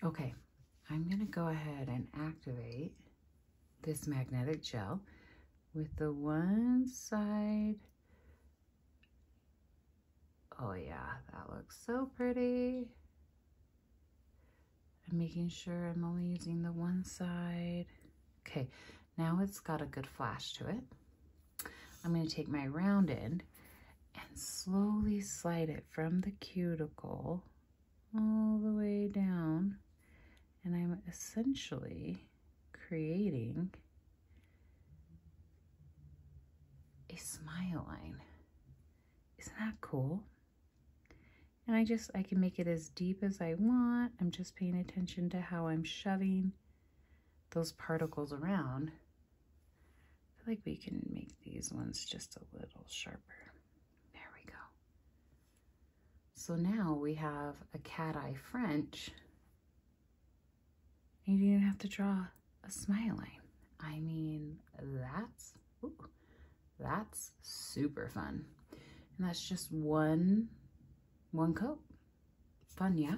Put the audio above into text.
Okay, I'm gonna go ahead and activate this magnetic gel with the one side. Oh yeah, that looks so pretty. I'm making sure I'm only using the one side. Okay, now it's got a good flash to it. I'm going to take my round end and slowly slide it from the cuticle all the way down. And I'm essentially creating a smile line. Isn't that cool? And I can make it as deep as I want. I'm just paying attention to how I'm shoving those particles around. I feel like we can make these ones just a little sharper. There we go. So now we have a cat eye French. You don't even have to draw a smile line. I mean, that's super fun. And that's just one coat. Fun, yeah?